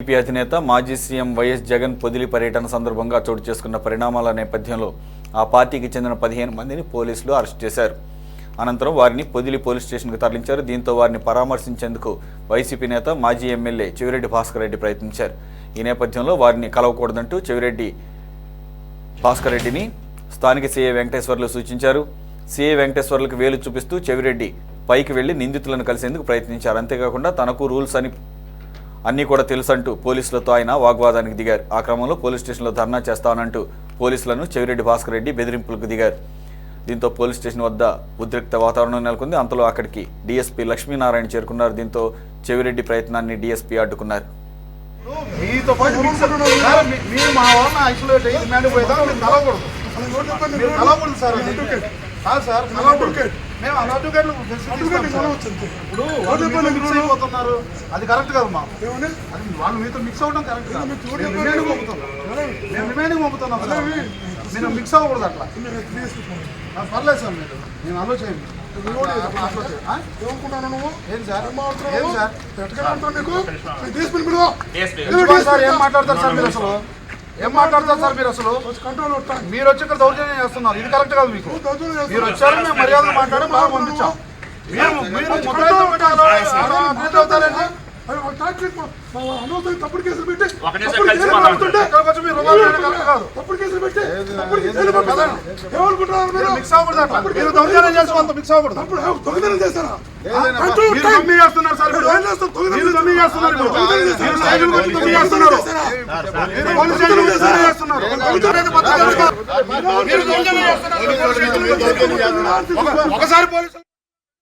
TDP అధినేత మాజీ CM YS Jagan Podili పర్యటన సందర్భంగా చోటు చేసుకున్న పరిణామాల నేపథ్యంలో ఆ పార్టీకి చెందిన 15 మందిని పోలీసులు అరెస్ట్ చేశారు. అనంతరం వారిని పొదిలి పోలీస్ స్టేషన్కు తరలించారు. దీంతో వారిని పరామర్శించేందుకు వైసీపీ నేత మాజీ ఎమ్మెల్యే చెవిరెడ్డి భాస్కర్ రెడ్డి ప్రయత్నించారు. ఈ నేపథ్యంలో వారిని కలవకూడదంటూ చెవిరెడ్డి భాస్కర్ రెడ్డిని స్థానిక సీఐ వెంకటేశ్వర్లు సూచించారు. సీఐ వెంకటేశ్వర్లకు వేలు చూపిస్తూ చెవిరెడ్డి పైకి వెళ్లి నిందితులను కలిసేందుకు ప్రయత్నించారు. అంతేకాకుండా తనకు రూల్స్ అన్నీ కూడా తెలుసంటూ పోలీసులతో ఆయన వాగ్వాదానికి దిగారు. ఆ క్రమంలో పోలీస్ స్టేషన్లో ధర్నా చేస్తానంటూ పోలీసులను చెవిరెడ్డి భాస్కర్ రెడ్డి బెదిరింపులకు దిగారు. దీంతో పోలీస్ స్టేషన్ వద్ద ఉద్రిక్త వాతావరణం నెలకొంది. అంతలో అక్కడికి డీఎస్పీ లక్ష్మీనారాయణ చేరుకున్నారు. దీంతో చెవిరెడ్డి ప్రయత్నాన్ని డీఎస్పీ అడ్డుకున్నారు. అది కరెక్ట్ కాదు మా వాళ్ళు మీతో మిక్స్ అవ్వడం కరెక్ట్ కాదు. రిమైనింగ్ పంపుతున్నాం సార్, మీరు మిక్స్ అవ్వకూడదు అట్లా. పర్లేదు సార్, మీరు నేను ఆలోచించండి. ఏం మాట్లాడతారు సార్ మీరు అసలు? ఏం మాట్లాడతారు సార్ మీరు అసలు? మీరు వచ్చి ఇక్కడ దౌర్జన్యం చేస్తున్నారు, ఇది కరెక్ట్ కాదు. మీకు మీరు వచ్చారు, మేము మర్యాదలు మాట్లాడి బాగా పంపించాం. తప్పుడు కేసులు పెట్టి దౌర్జన్యం చేసుకోవాలి. మిక్స్ అవ్వకూడదు. చేస్తున్నారు సార్, ఒకసారి పోలీసు